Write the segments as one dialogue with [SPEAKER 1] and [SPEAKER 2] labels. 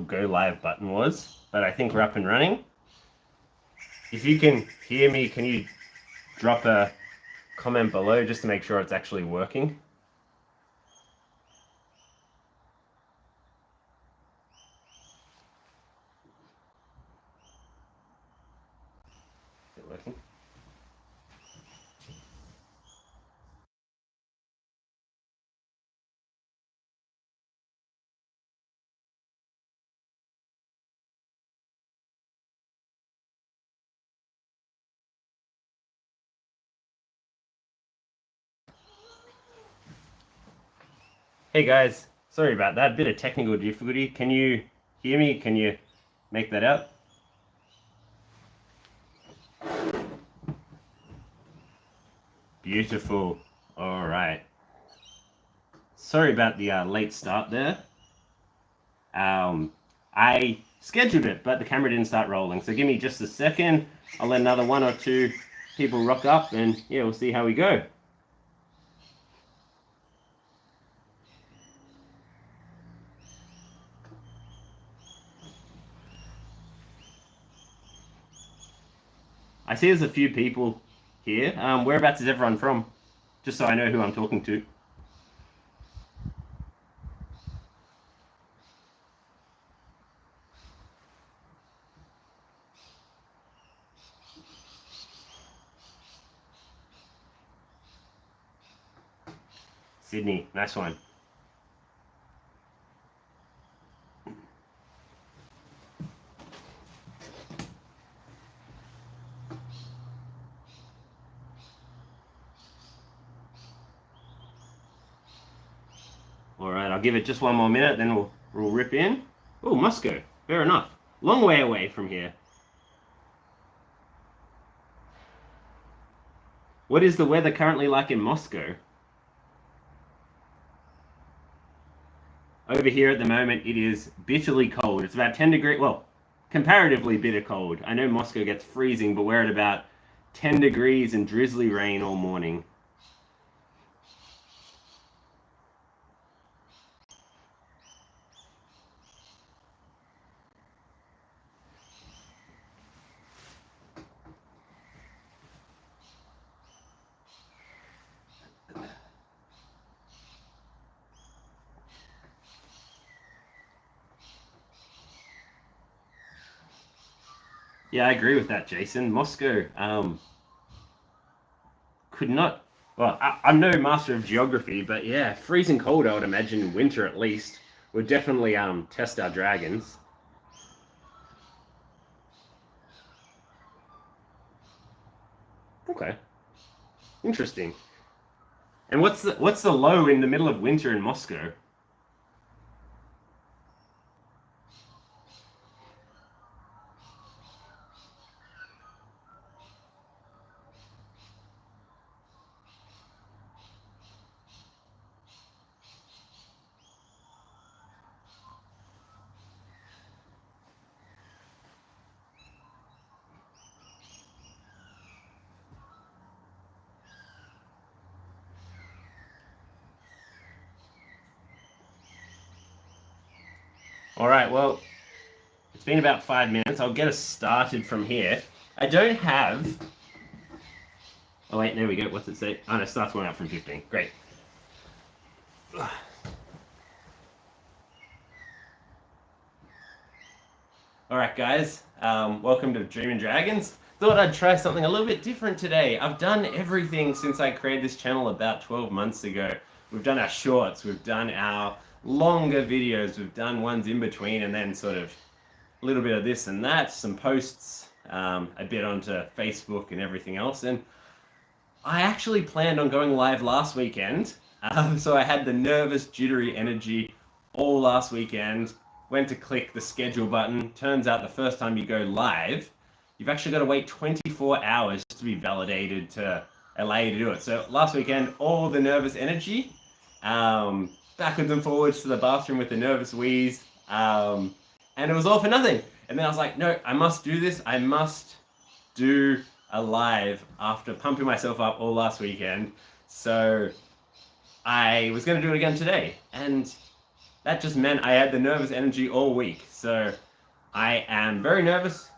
[SPEAKER 1] go live button was, but I think we're up and running. If you can hear me, can you drop a comment below just to make sure it's actually working? Is it working? Hey guys, sorry about that. Bit of technical difficulty. Can you hear me? Can you make that out? Beautiful. All right. Sorry about the late start there. I scheduled it, but the camera didn't start rolling. So give me just a second. I'll let another 1 or 2 people rock up, and yeah, we'll see how we go. I see there's a few people here. Whereabouts is everyone from? Just so I know who I'm talking to. Sydney, nice one. All right, I'll give it just 1 more minute, then we'll rip in. Oh, Moscow, fair enough. Long way away from here. What is the weather currently like in Moscow? Over here at the moment, it is bitterly cold. It's about 10 degrees, well, comparatively bitter cold. I know Moscow gets freezing, but we're at about 10 degrees and drizzly rain all morning. Yeah, I agree with that, Jason. Moscow could not. Well, I'm no master of geography, but yeah, freezing cold. I would imagine in winter at least would definitely test our dragons. Okay, interesting. And what's the low in the middle of winter in Moscow? All right, well, it's been about 5 minutes. I'll get us started from here. I don't have. Oh wait, there we go. What's it say? Oh no, starts going out from 15. Great. All right, guys. Welcome to Dreaming Dragons. Thought I'd try something a little bit different today. I've done everything since I created this channel about 12 months ago. We've done our shorts, we've done our longer videos, we've done ones in between, and then sort of a little bit of this and that, some posts, a bit onto Facebook and everything else. And I actually planned on going live last weekend. So I had the nervous, jittery energy all last weekend. Went to click the schedule button. Turns out the first time you go live, you've actually got to wait 24 hours to be validated to allow you to do it. So last weekend, all the nervous energy, backwards and forwards to the bathroom with the nervous wheeze, and it was all for nothing. And then I was like, no, I must do this. I must do a live after pumping myself up all last weekend. So I was going to do it again today. And that just meant I had the nervous energy all week. So I am very nervous,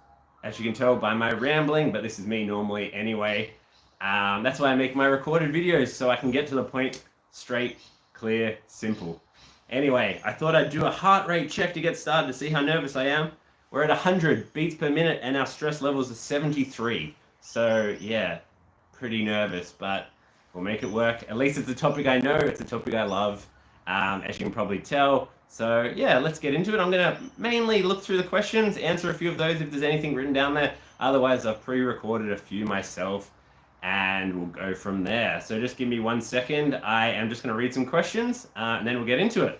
[SPEAKER 1] as you can tell by my rambling, but this is me normally anyway. That's why I make my recorded videos, so I can get to the point straight, clear, simple. Anyway, I thought I'd do a heart rate check to get started to see how nervous I am. We're at 100 beats per minute and our stress levels are 73. So yeah, pretty nervous, but we'll make it work. At least it's a topic I know, it's a topic I love, as you can probably tell. So yeah, let's get into it. I'm gonna mainly look through the questions, answer a few of those if there's anything written down there. Otherwise, I've pre-recorded a few myself and we'll go from there. So just give me 1 second. I am just gonna read some questions and then we'll get into it.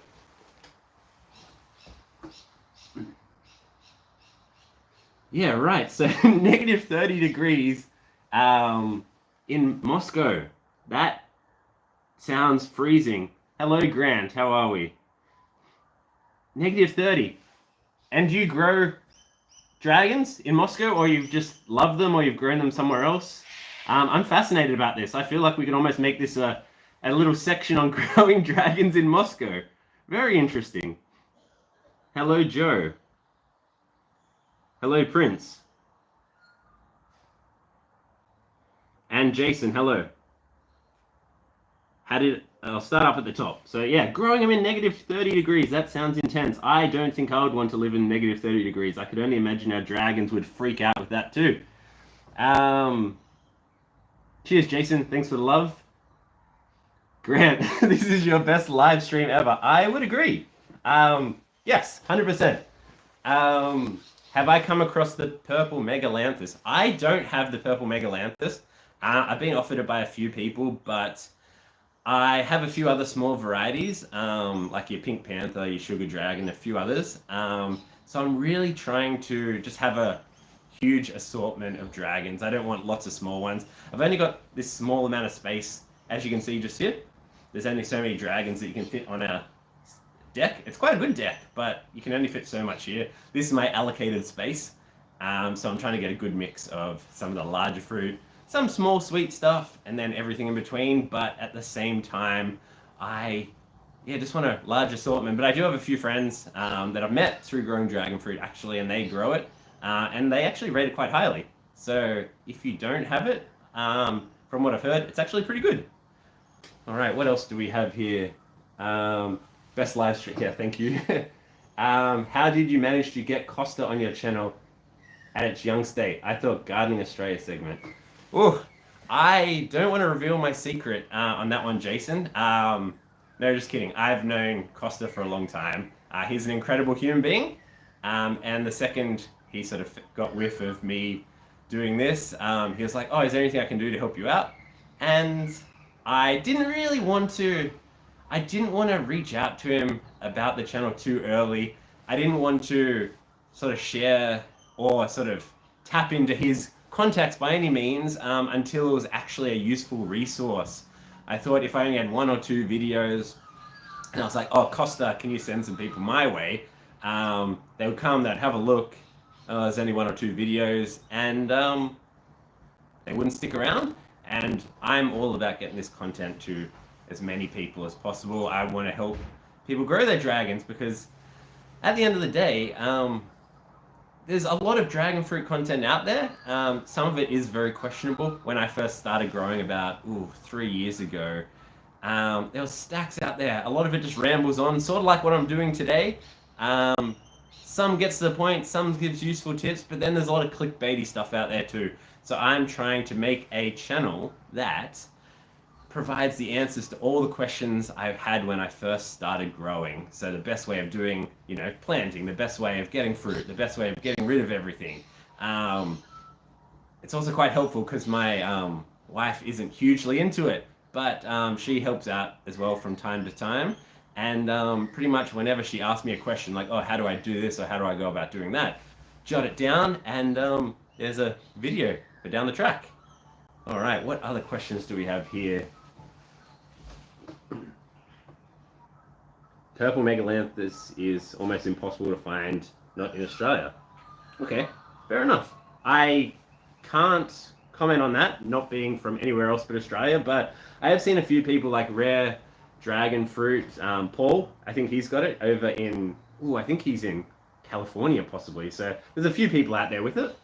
[SPEAKER 1] Yeah, right. So negative 30 degrees in Moscow. That sounds freezing. Hello, Grant. How are we? Negative 30. And do you grow dragons in Moscow, or you've just loved them, or you've grown them somewhere else? I'm fascinated about this. I feel like we could almost make this a little section on growing dragons in Moscow. Very interesting. Hello, Joe. Hello, Prince. And Jason, hello. I'll start up at the top. So yeah, growing them in negative 30 degrees, that sounds intense. I don't think I would want to live in negative 30 degrees. I could only imagine how dragons would freak out with that too. Cheers, Jason. Thanks for the love. Grant, this is your best live stream ever. I would agree. Yes, 100%. Have I come across the purple megalanthus? I don't have the purple megalanthus. I've been offered it by a few people, but I have a few other small varieties, like your pink panther, your sugar dragon, a few others. So I'm really trying to just have a huge assortment of dragons. I don't want lots of small ones. I've only got this small amount of space, as you can see just here. There's only so many dragons that you can fit on a deck. It's quite a good deck, but you can only fit so much here. This is my allocated space, so I'm trying to get a good mix of some of the larger fruit, some small sweet stuff, and then everything in between. But at the same time, I just want a large assortment. But I do have a few friends that I've met through growing dragon fruit actually, and they grow it, and they actually rate it quite highly. So if you don't have it, from what I've heard, it's actually pretty good. All right, what else do we have here? Best live stream, yeah, thank you. How did you manage to get Costa on your channel at its young state? I thought Gardening Australia segment. Oh, I don't want to reveal my secret on that one, Jason. No, just kidding. I've known Costa for a long time. He's an incredible human being. And the second he sort of got whiff of me doing this, he was like, oh, is there anything I can do to help you out? And I didn't really want to reach out to him about the channel too early. I didn't want to sort of share or sort of tap into his contacts by any means until it was actually a useful resource. I thought if I only had 1 or 2 videos, and I was like, oh, Costa, can you send some people my way? They would come, they'd have a look. There's only 1 or 2 videos, and they wouldn't stick around. And I'm all about getting this content to as many people as possible. I want to help people grow their dragons because at the end of the day, there's a lot of dragon fruit content out there. Some of it is very questionable. When I first started growing about 3 years ago, there was stacks out there. A lot of it just rambles on, sort of like what I'm doing today. Some gets to the point, some gives useful tips, but then there's a lot of clickbaity stuff out there too. So I'm trying to make a channel that provides the answers to all the questions I had when I first started growing. So the best way of doing, planting, the best way of getting fruit, the best way of getting rid of everything. It's also quite helpful because my wife isn't hugely into it, but she helps out as well from time to time. And pretty much whenever she asks me a question like, oh, how do I do this or how do I go about doing that, jot it down and there's a video for down the track. All right, what other questions do we have here? Purple megalanthus is almost impossible to find, not in Australia. Okay, fair enough. I can't comment on that, not being from anywhere else but Australia, but I have seen a few people like rare dragon fruit. Paul, I think he's got it over in, I think he's in California possibly. So there's a few people out there with it.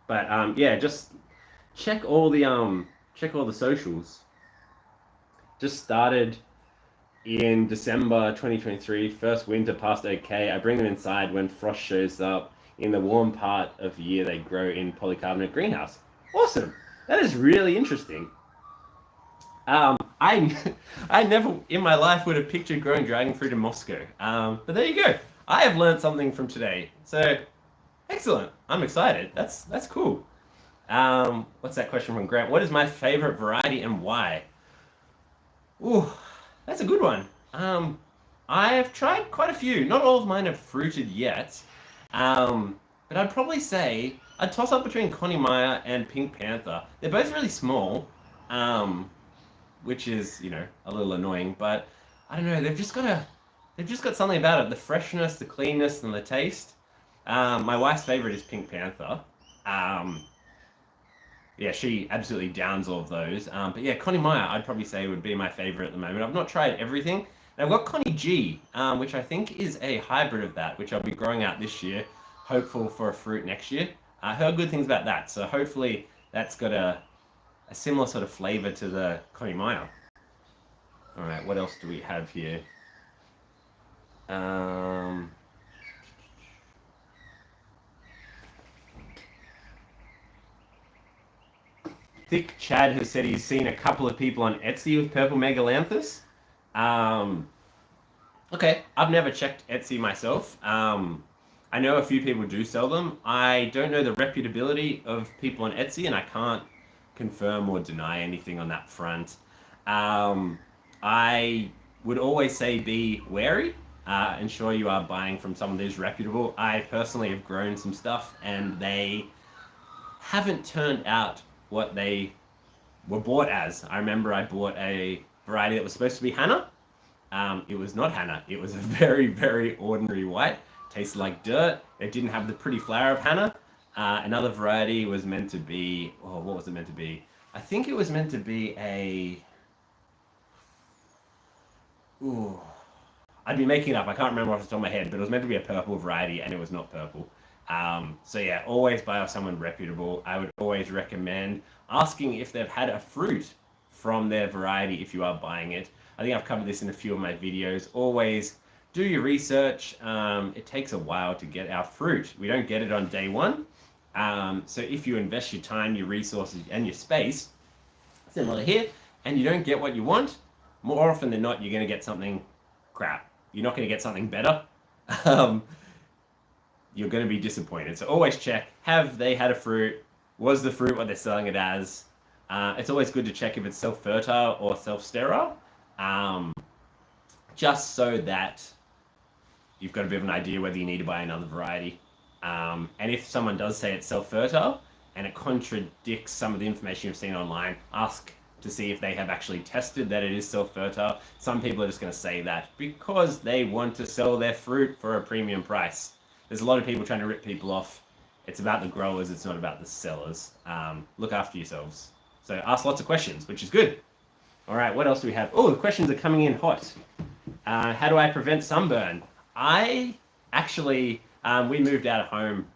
[SPEAKER 1] But yeah, just check all the socials. Just started in December 2023. First winter passed okay. I bring them inside when frost shows up. In the warm part of the year, they grow in polycarbonate greenhouse. Awesome. That is really interesting. I never in my life would have pictured growing dragon fruit in Moscow. But there you go. I have learned something from today. So excellent. I'm excited. That's cool. What's that question from Grant? What is my favorite variety and why? Ooh, that's a good one. I've tried quite a few. Not all of mine have fruited yet. But I'd probably say I'd toss up between Connie Meyer and Pink Panther. They're both really small, which is, a little annoying, but I don't know, they've just got something about it. The freshness, the cleanness, and the taste. My wife's favorite is Pink Panther. Yeah, she absolutely downs all of those. But yeah, Connie Meyer, I'd probably say would be my favorite at the moment. I've not tried everything. And I've got Connie G, which I think is a hybrid of that, which I'll be growing out this year, hopeful for a fruit next year. I heard good things about that, so hopefully that's got a similar sort of flavor to the Connie Meyer. All right, what else do we have here? Thick Chad has said he's seen a couple of people on Etsy with purple megalanthus. Okay, I've never checked Etsy myself. I know a few people do sell them. I don't know the reputability of people on Etsy, and I can't confirm or deny anything on that front. I would always say be wary. Ensure you are buying from someone who's reputable. I personally have grown some stuff, and they haven't turned out what they were bought as. I remember I bought a variety that was supposed to be Hannah. It was not Hannah. It was a very, very ordinary white. Tasted like dirt. It didn't have the pretty flower of Hannah. Another variety was meant to be, what was it meant to be? I think it was meant to be I'd be making it up. I can't remember off the top of my head, but it was meant to be a purple variety, and it was not purple. So yeah, always buy off someone reputable. I would always recommend asking if they've had a fruit from their variety if you are buying it. I think I've covered this in a few of my videos. Always do your research. It takes a while to get our fruit. We don't get it on day one. So if you invest your time, your resources, and your space, similar here, and you don't get what you want, more often than not, you're going to get something crap. You're not going to get something better. You're going to be disappointed. So always check, have they had a fruit? Was the fruit what they're selling it as? It's always good to check if it's self-fertile or self-sterile, just so that you've got a bit of an idea whether you need to buy another variety. And if someone does say it's self-fertile and it contradicts some of the information you've seen online, ask to see if they have actually tested that it is self-fertile. Some people are just going to say that because they want to sell their fruit for a premium price. There's a lot of people trying to rip people off. It's about the growers, it's not about the sellers. Look after yourselves. So ask lots of questions, which is good. All right, what else do we have? Oh, the questions are coming in hot. How do I prevent sunburn? I actually, we moved out of home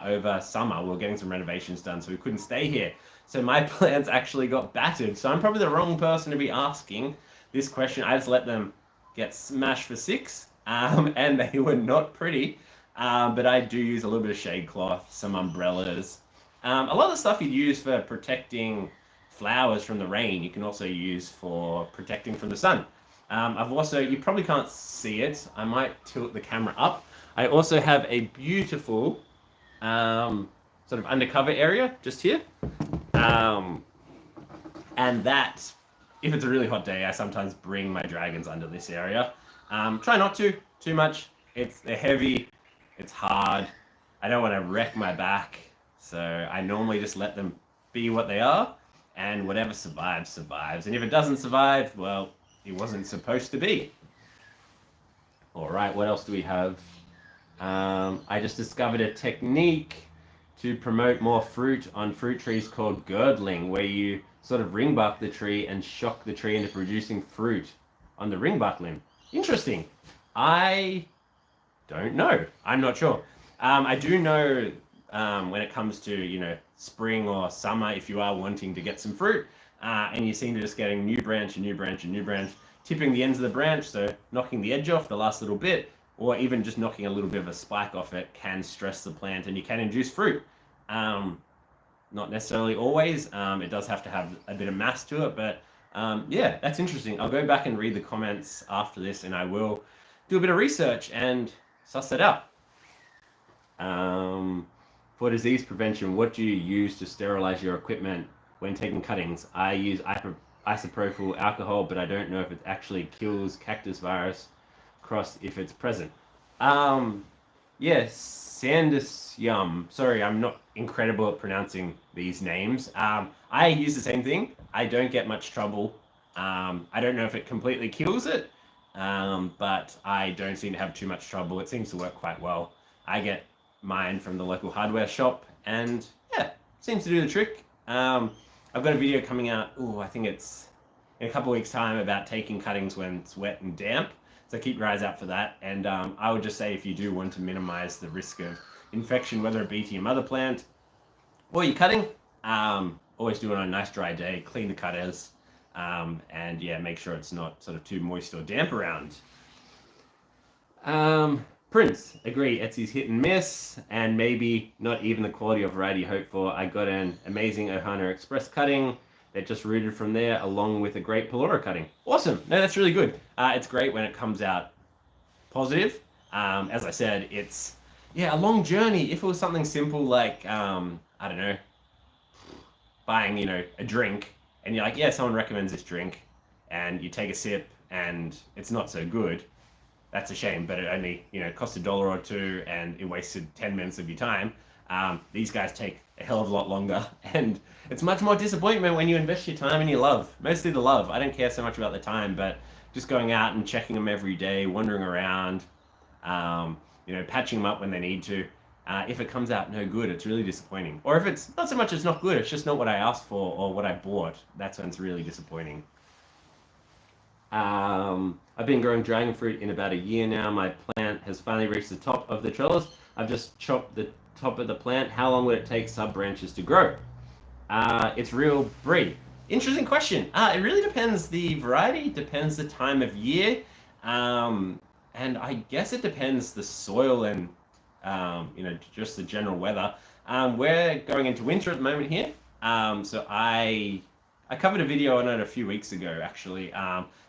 [SPEAKER 1] over summer. We were getting some renovations done, so we couldn't stay here. So my plants actually got battered. So I'm probably the wrong person to be asking this question. I just let them get smashed for 6, and they were not pretty. But I do use a little bit of shade cloth, some umbrellas. A lot of the stuff you'd use for protecting flowers from the rain, you can also use for protecting from the sun. I've also, you probably can't see it, I might tilt the camera up. I also have a beautiful sort of undercover area just here. And that, if it's a really hot day, I sometimes bring my dragons under this area. Try not to, too much. They're heavy, it's hard. I don't want to wreck my back. So I normally just let them be what they are, and whatever survives, survives. And if it doesn't survive, well, it wasn't supposed to be. All right, what else do we have? I just discovered a technique to promote more fruit on fruit trees called girdling, where you sort of ring bark the tree and shock the tree into producing fruit on the ringbark limb. Interesting. I don't know. I'm not sure. I do know when it comes to, spring or summer, if you are wanting to get some fruit, and you seem to just getting new branch and new branch and new branch, tipping the ends of the branch, so knocking the edge off the last little bit, or even just knocking a little bit of a spike off it can stress the plant and you can induce fruit. Not necessarily always. It does have to have a bit of mass to it, but yeah, that's interesting. I'll go back and read the comments after this, and I will do a bit of research and suss it out. For disease prevention, what do you use to sterilize your equipment when taking cuttings? I use isopropyl alcohol, but I don't know if it actually kills cactus virus cross if it's present. Yes, Sandus Yum. Sorry, I'm not incredible at pronouncing these names. I use the same thing. I don't get much trouble. I don't know if it completely kills it, but I don't seem to have too much trouble. It seems to work quite well. I get mine from the local hardware shop, and yeah, seems to do the trick. I've got a video coming out, I think it's in a couple of weeks' time, about taking cuttings when it's wet and damp. So keep your eyes out for that. And I would just say, if you do want to minimize the risk of infection, whether it be to your mother plant or your cutting, always do it on a nice dry day, clean the cutters, and yeah, make sure it's not sort of too moist or damp around. Prince, agree, Etsy's hit and miss, and maybe not even the quality of variety you hope for. I got an amazing Ohana Express cutting that just rooted from there, along with a great Pelora cutting. Awesome. No, that's really good. It's great when it comes out positive. As I said, it's, a long journey. If it was something simple like, I don't know, buying, a drink, and you're like, yeah, someone recommends this drink, and you take a sip, and it's not so good, that's a shame, but it only, cost $1 or $2, and it wasted 10 minutes of your time. These guys take a hell of a lot longer, and it's much more disappointment when you invest your time and your love. Mostly the love. I don't care so much about the time, but just going out and checking them every day, wandering around, patching them up when they need to. If it comes out no good, it's really disappointing. Or if it's not so much it's not good, it's just not what I asked for or what I bought. That's when it's really disappointing. I've been growing dragon fruit in about a year now. My plant has finally reached the top of the trellis. I've just chopped the top of the plant. How long would it take sub branches to grow? It's real brie. Interesting question. It really depends the variety, depends the time of year, and I guess it depends the soil and just the general weather. We're going into winter at the moment here, so I covered a video on it a few weeks ago actually,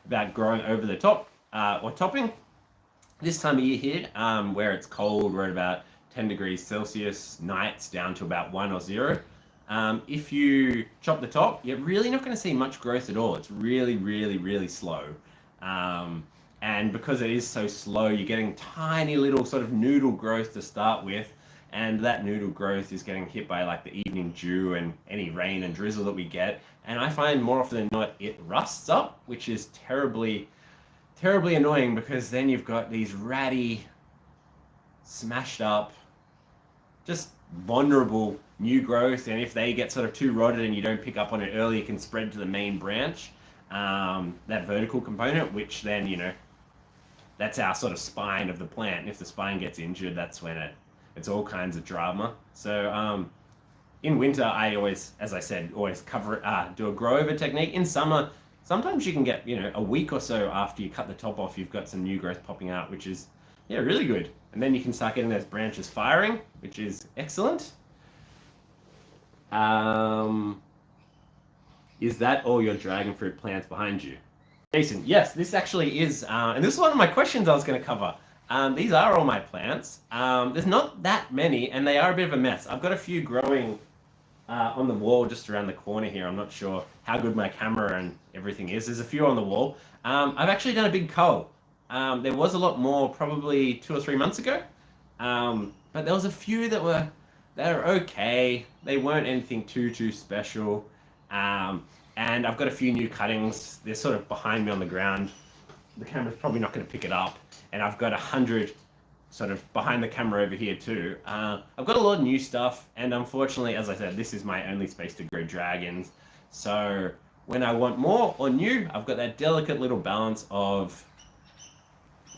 [SPEAKER 1] about growing over the top or topping. This time of year here, where it's cold, we're at about 10 degrees Celsius, nights down to about 1 or 0. If you chop the top, you're really not going to see much growth at all. It's really, really, really slow. And because it is so slow, you're getting tiny little sort of noodle growth to start with. And that noodle growth is getting hit by like the evening dew and any rain and drizzle that we get. And I find more often than not, it rusts up, which is terribly, terribly annoying, because then you've got these ratty, smashed up, just vulnerable new growth, and if they get sort of too rotted and you don't pick up on it early, it can spread to the main branch, that vertical component, which then, that's our sort of spine of the plant. And if the spine gets injured, that's when it's all kinds of drama. So in winter, I always, as I said, always cover it, do a grow over technique. In summer, sometimes you can get, a week or so after you cut the top off, you've got some new growth popping out, which is, really good. And then you can start getting those branches firing, which is excellent. Is that all your dragon fruit plants behind you? Jason, yes, this actually is, and this is one of my questions I was going to cover. These are all my plants. There's not that many, and they are a bit of a mess. I've got a few growing on the wall just around the corner here. I'm not sure how good my camera and everything is. There's a few on the wall. I've actually done a big cull. There was a lot more probably 2 or 3 months ago, but there was a few that were okay. They weren't anything too special, and I've got a few new cuttings. They're sort of behind me on the ground. The camera's probably not going to pick it up, and I've got 100 sort of behind the camera over here too. I've got a lot of new stuff, and unfortunately, as I said, this is my only space to grow dragons, so when I want more or new, I've got that delicate little balance of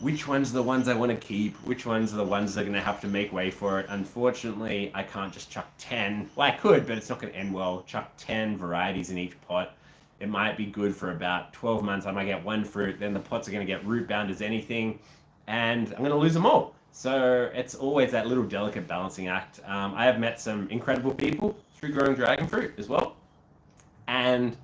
[SPEAKER 1] which ones are the ones I want to keep, which ones are the ones that are going to have to make way for it. Unfortunately, I can't just chuck 10. Well, I could, but it's not going to end well. Chuck 10 varieties in each pot. It might be good for about 12 months. I might get one fruit, then the pots are going to get root bound as anything, and I'm going to lose them all. So it's always that little delicate balancing act. I have met some incredible people through growing dragon fruit as well. And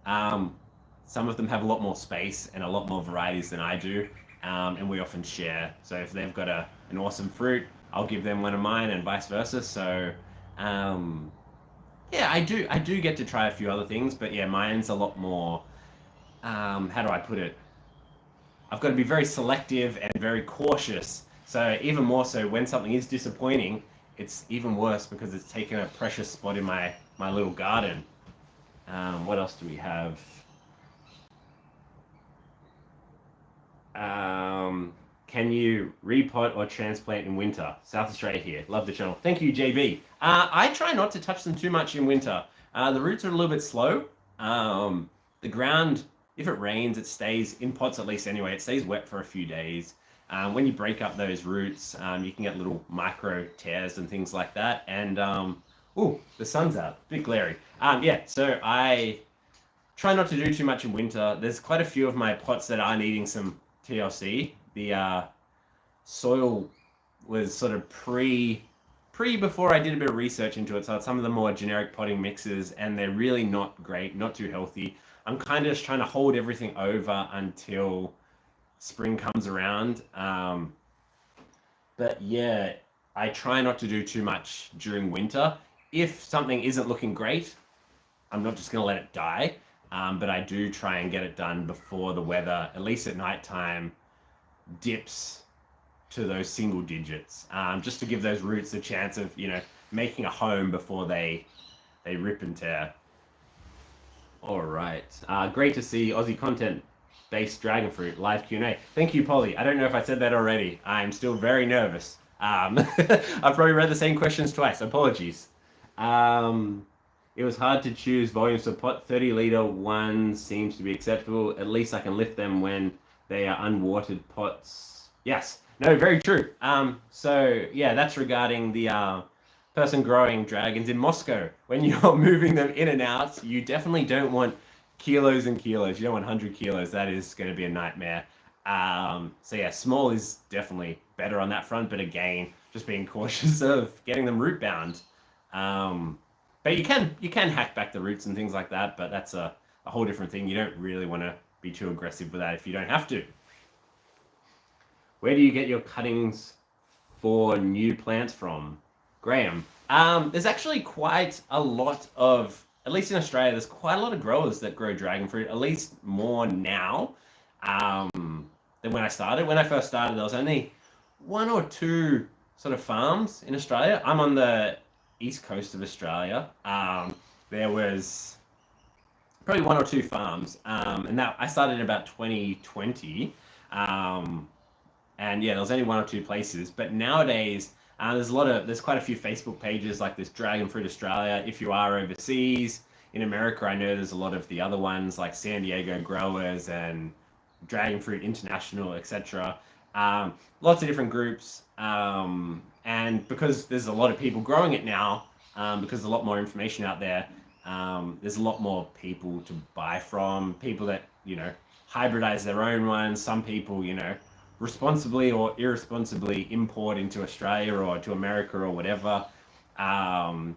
[SPEAKER 1] some of them have a lot more space and a lot more varieties than I do. And we often share. So if they've got an awesome fruit, I'll give them one of mine, and vice versa. So yeah, I do get to try a few other things, but yeah, mine's a lot more. How do I put it? I've got to be very selective and very cautious. So even more so when something is disappointing, it's even worse because it's taken a precious spot in my little garden. What else do we have? Can you repot or transplant in winter? South Australia here. Love the channel. Thank you, JB. I try not to touch them too much in winter. The roots are a little bit slow. The ground, if it rains, it stays in pots at least anyway. It stays wet for a few days. When you break up those roots, you can get little micro tears and things like that. And, ooh, the sun's out. Bit glary. Yeah, so I try not to do too much in winter. There's quite a few of my pots that are needing some TLC. The soil was sort of pre before I did a bit of research into it. So it's some of the more generic potting mixes, and they're really not great, not too healthy. I'm kind of just trying to hold everything over until spring comes around. But yeah, I try not to do too much during winter. If something isn't looking great, I'm not just going to let it die. But I do try and get it done before the weather, at least at nighttime, dips to those single digits, just to give those roots a chance of, making a home before they rip and tear. All right. Great to see Aussie content-based dragon fruit live Q&A. Thank you, Polly. I don't know if I said that already. I'm still very nervous. I've probably read the same questions twice. Apologies. It was hard to choose volumes of pot. 30-liter one seems to be acceptable. At least I can lift them when they are unwatered pots. Yes. No, very true. So yeah, that's regarding the person growing dragons in Moscow. When you're moving them in and out, you definitely don't want kilos and kilos. You don't want 100 kilos. That is going to be a nightmare. So yeah, small is definitely better on that front. But again, just being cautious of getting them root bound. But you can hack back the roots and things like that, but that's a whole different thing. You don't really want to be too aggressive with that if you don't have to. Where do you get your cuttings for new plants from? Graham. There's actually quite a lot of, at least in Australia, there's quite a lot of growers that grow dragon fruit, at least more now than when I started. When I first started, there was only one or two sort of farms in Australia. I'm on the east coast of Australia. There was probably one or two farms, and that I started in about 2020. And yeah, there was only one or two places. But nowadays, there's quite a few Facebook pages like this Dragon Fruit Australia. If you are overseas, in America, I know there's a lot of the other ones like San Diego Growers and Dragon Fruit International, etc. Lots of different groups. And because there's a lot of people growing it now, because there's a lot more information out there, there's a lot more people to buy from, people that, hybridize their own ones. Some people, responsibly or irresponsibly import into Australia or to America or whatever.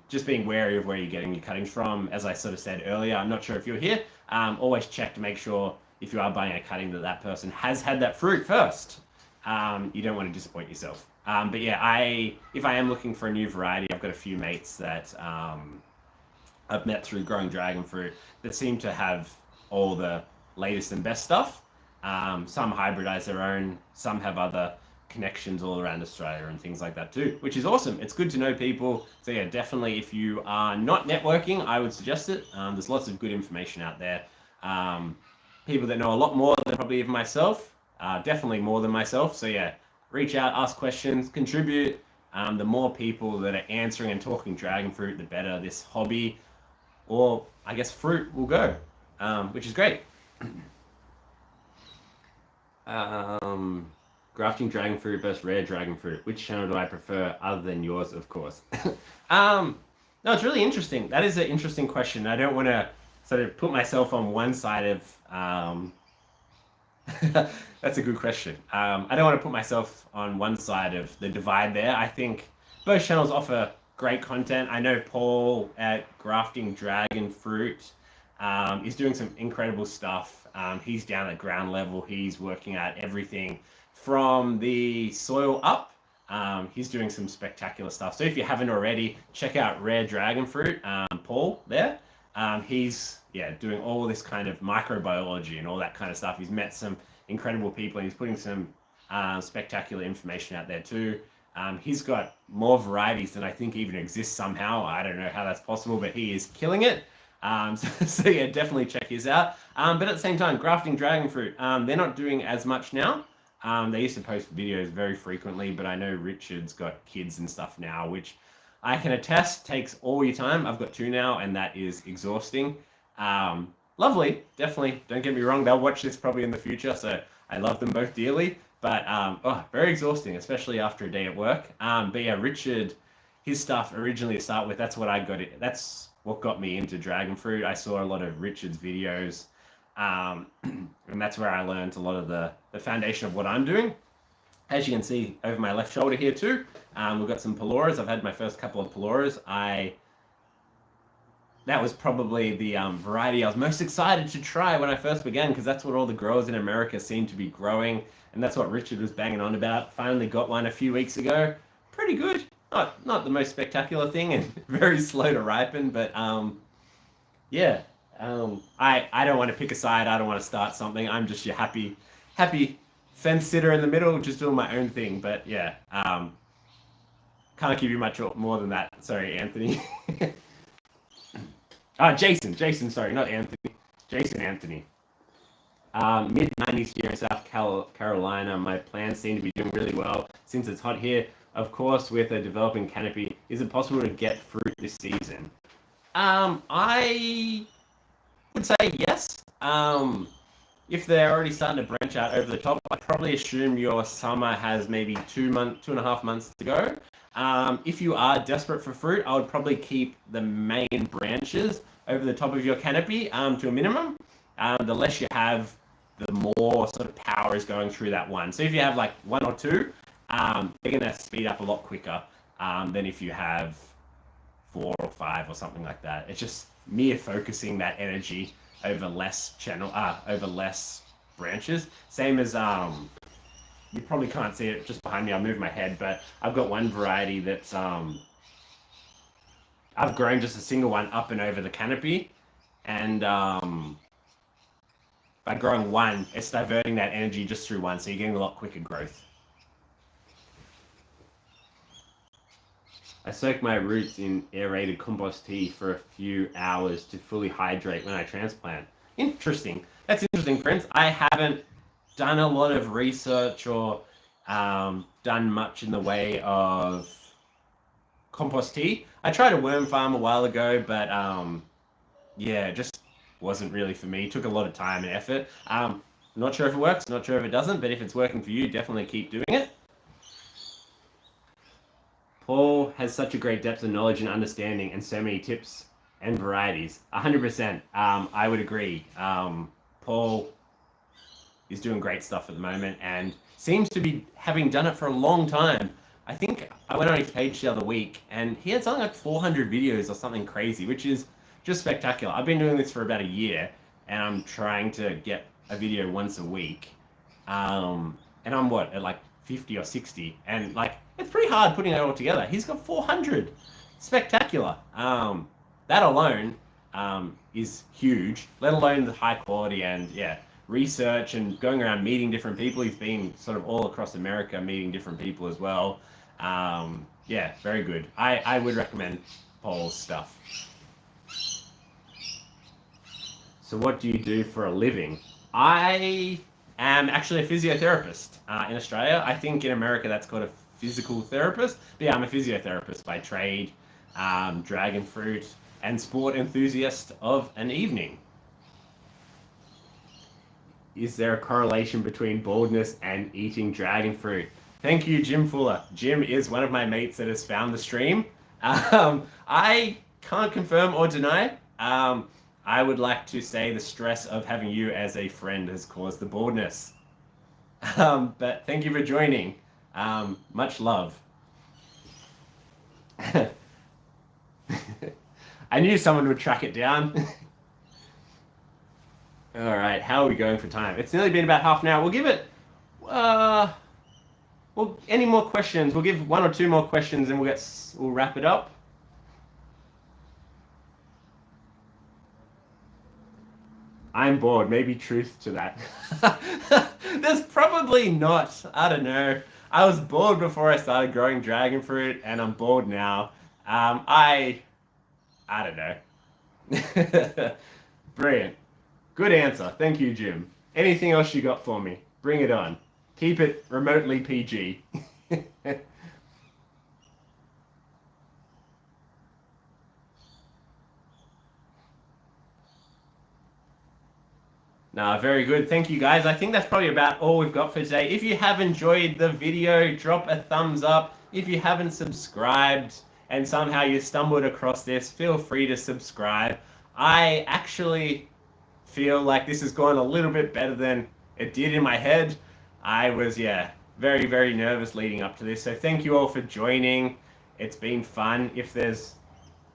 [SPEAKER 1] Just being wary of where you're getting your cuttings from. As I sort of said earlier, I'm not sure if you're here, always check to make sure if you are buying a cutting that person has had that fruit first. You don't want to disappoint yourself. But yeah, if I am looking for a new variety, I've got a few mates that I've met through growing dragon fruit that seem to have all the latest and best stuff. Some hybridize their own, some have other connections all around Australia and things like that too, which is awesome. It's good to know people. So yeah, definitely if you are not networking, I would suggest it. There's lots of good information out there. People that know a lot more than probably even myself, definitely more than myself. So yeah, reach out, ask questions, contribute. The more people that are answering and talking dragon fruit, the better this hobby, or I guess fruit, will go. which is great. Grafting dragon fruit versus rare dragon fruit. Which channel do I prefer other than yours, of course? No, it's really interesting. That is an interesting question. I don't want to sort of put myself on one side of... That's a good question. I don't want to put myself on one side of the divide there. I think both channels offer great content. I know Paul at Grafting Dragon Fruit is doing some incredible stuff. He's down at ground level. He's working at everything from the soil up. He's doing some spectacular stuff. So if you haven't already, check out Rare Dragon Fruit, Paul there. He's doing all this kind of microbiology and all that kind of stuff. He's met some incredible people and he's putting some spectacular information out there too. He's got more varieties than I think even exist somehow. I don't know how that's possible, but he is killing it. So yeah, definitely check his out. But at the same time, Grafting Dragon Fruit, they're not doing as much now. They used to post videos very frequently, but I know Richard's got kids and stuff now, which I can attest takes all your time. I've got 2 now, and that is exhausting. Lovely, definitely. Don't get me wrong, they'll watch this probably in the future, so I love them both dearly. But very exhausting, especially after a day at work. But yeah, Richard, his stuff originally to start with, that's what I got. That's what got me into dragon fruit. I saw a lot of Richard's videos, and that's where I learned a lot of the foundation of what I'm doing. As you can see over my left shoulder here too, we've got some Peloras. I've had my first couple of Peloras. That was probably the variety I was most excited to try when I first began, because that's what all the growers in America seem to be growing, and that's what Richard was banging on about. Finally got one a few weeks ago. Pretty good. Not the most spectacular thing, and very slow to ripen, but yeah. I don't want to pick a side. I don't want to start something. I'm just your happy fence sitter in the middle, just doing my own thing. But yeah, can't give you much more than that. Sorry, Anthony. Jason, sorry, not Anthony. Jason Anthony. Mid-90s here in South Carolina. My plants seem to be doing really well since it's hot here. Of course, with a developing canopy, is it possible to get fruit this season? I would say yes. If they're already starting to branch out over the top, I'd probably assume your summer has maybe 2.5 months to go. If you are desperate for fruit, I would probably keep the main branches over the top of your canopy to a minimum. The less you have, the more sort of power is going through that one. So if you have like 1 or 2, they're going to speed up a lot quicker than if you have 4 or 5 or something like that. It's just mere focusing that energy over less branches. Same as you probably can't see it just behind me. I'll move my head, but I've got one variety that's I've grown just a single one up and over the canopy, and by growing one, it's diverting that energy just through one, so you're getting a lot quicker growth. I soak my roots in aerated compost tea for a few hours to fully hydrate when I transplant. Interesting. That's interesting, Prince. I haven't done a lot of research or done much in the way of compost tea. I tried a worm farm a while ago, but yeah, it just wasn't really for me. It took a lot of time and effort. Not sure if it works, not sure if it doesn't, but if it's working for you, definitely keep doing it. Paul has such a great depth of knowledge and understanding and so many tips and varieties. 100%. I would agree. Paul is doing great stuff at the moment and seems to be having done it for a long time. I think I went on his page the other week and he had something like 400 videos or something crazy, which is just spectacular. I've been doing this for about a year and I'm trying to get a video once a week. And I'm at like 50 or 60, and like it's pretty hard putting it all together. He's got 400. Spectacular. That alone is huge, let alone the high quality and research and going around meeting different people. He's been sort of all across America meeting different people as well. Very good. I would recommend Paul's stuff. So what do you do for a living? I am actually a physiotherapist in Australia. I think in America that's called a physical therapist. But yeah, I'm a physiotherapist by trade, dragon fruit, and sport enthusiast of an evening. is there a correlation between baldness and eating dragon fruit? Thank you, Jim Fuller. Jim is one of my mates that has found the stream. I can't confirm or deny. I would like to say the stress of having you as a friend has caused the baldness. But thank you for joining. Much love. I knew someone would track it down. All right, how are we going for time? It's nearly been about half an hour. We'll give it, well, any more questions? We'll give 1 or 2 more questions and we'll wrap it up. I'm bored. Maybe truth to that. There's probably not. I don't know. I was bored before I started growing dragon fruit, and I'm bored now. I don't know. Brilliant. Good answer. Thank you, Jim. Anything else you got for me? Bring it on. Keep it remotely PG. No, very good. Thank you, guys. I think that's probably about all we've got for today. If you have enjoyed the video, drop a thumbs up. If you haven't subscribed and somehow you stumbled across this, feel free to subscribe. I actually feel like this has gone a little bit better than it did in my head. I was, very, very nervous leading up to this. So thank you all for joining. It's been fun. If there's...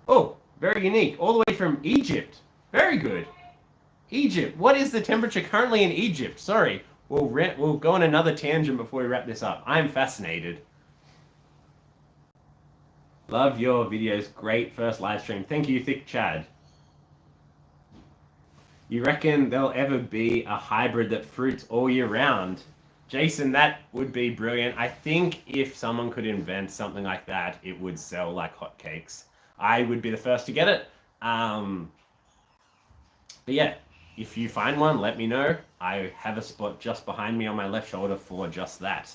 [SPEAKER 1] Oh, very unique. All the way from Egypt. Very good. Egypt. What is the temperature currently in Egypt? Sorry, we'll go on another tangent before we wrap this up. I'm fascinated. Love your videos. Great first live stream. Thank you, Thick Chad. You reckon there'll ever be a hybrid that fruits all year round? Jason, that would be brilliant. I think if someone could invent something like that, it would sell like hotcakes. I would be the first to get it. But yeah. If you find one, let me know. I have a spot just behind me on my left shoulder for just that.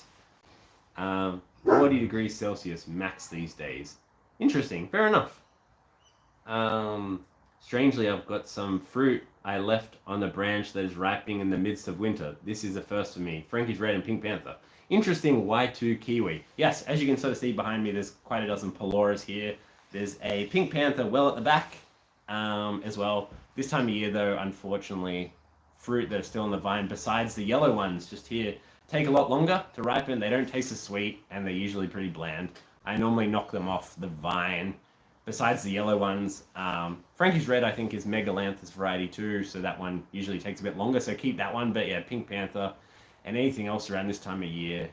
[SPEAKER 1] 40 degrees Celsius max these days. Interesting. Fair enough. Strangely, I've got some fruit I left on the branch that is ripening in the midst of winter. This is a first for me. Frankie's Red and Pink Panther. Interesting Y2 kiwi. Yes, as you can sort of see behind me, there's quite a dozen Peloras here. There's a Pink Panther well at the back as well. This time of year, though, unfortunately, fruit that are still on the vine, besides the yellow ones just here, take a lot longer to ripen. They don't taste as sweet, and they're usually pretty bland. I normally knock them off the vine. Besides the yellow ones, Frankie's Red, I think, is Megalanthus variety too, so that one usually takes a bit longer, so keep that one. But yeah, Pink Panther and anything else around this time of year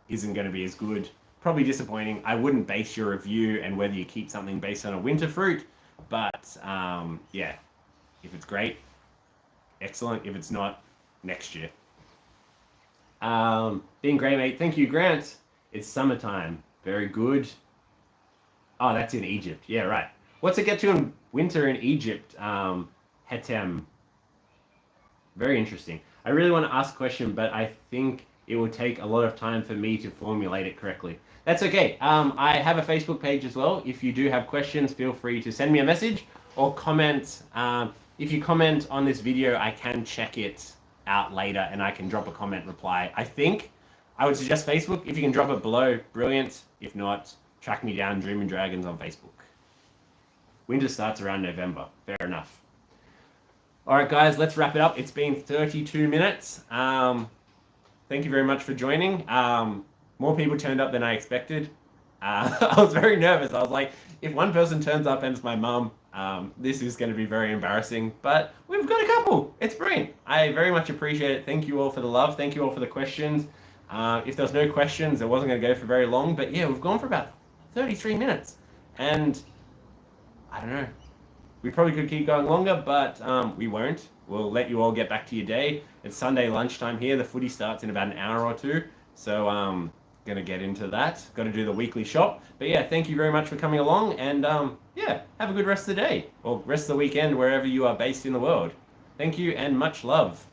[SPEAKER 1] isn't going to be as good. Probably disappointing. I wouldn't base your review and whether you keep something based on a winter fruit, but yeah. If it's great, excellent. If it's not, next year. Being great, mate. Thank you, Grant. It's summertime. Very good. Oh, that's in Egypt. Yeah, right. What's it get to in winter in Egypt? Hetem. Very interesting. I really want to ask a question, but I think it will take a lot of time for me to formulate it correctly. That's okay. I have a Facebook page as well. If you do have questions, feel free to send me a message or comment. If you comment on this video, I can check it out later and I can drop a comment reply. I think I would suggest Facebook. If you can drop it below, brilliant. If not, track me down, Dreaming Dragons on Facebook. Winter starts around November. Fair enough. All right, guys, let's wrap it up. It's been 32 minutes. Thank you very much for joining. More people turned up than I expected. I was very nervous. I was like, if one person turns up and it's my mum, this is going to be very embarrassing, but we've got a couple. It's brilliant. I very much appreciate it. Thank you all for the love. Thank you all for the questions. If there's no questions, it wasn't going to go for very long, but yeah, we've gone for about 33 minutes, and I don't know. We probably could keep going longer, but we won't. We'll let you all get back to your day. It's Sunday lunchtime here. The footy starts in about an hour or two, so going to get into that. Got to do the weekly shop. But yeah, thank you very much for coming along, and yeah, have a good rest of the day, or rest of the weekend, wherever you are based in the world. Thank you, and much love.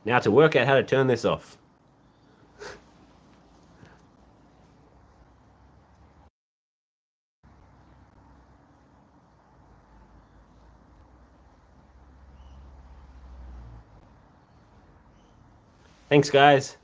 [SPEAKER 1] Now to work out how to turn this off. Thanks, guys.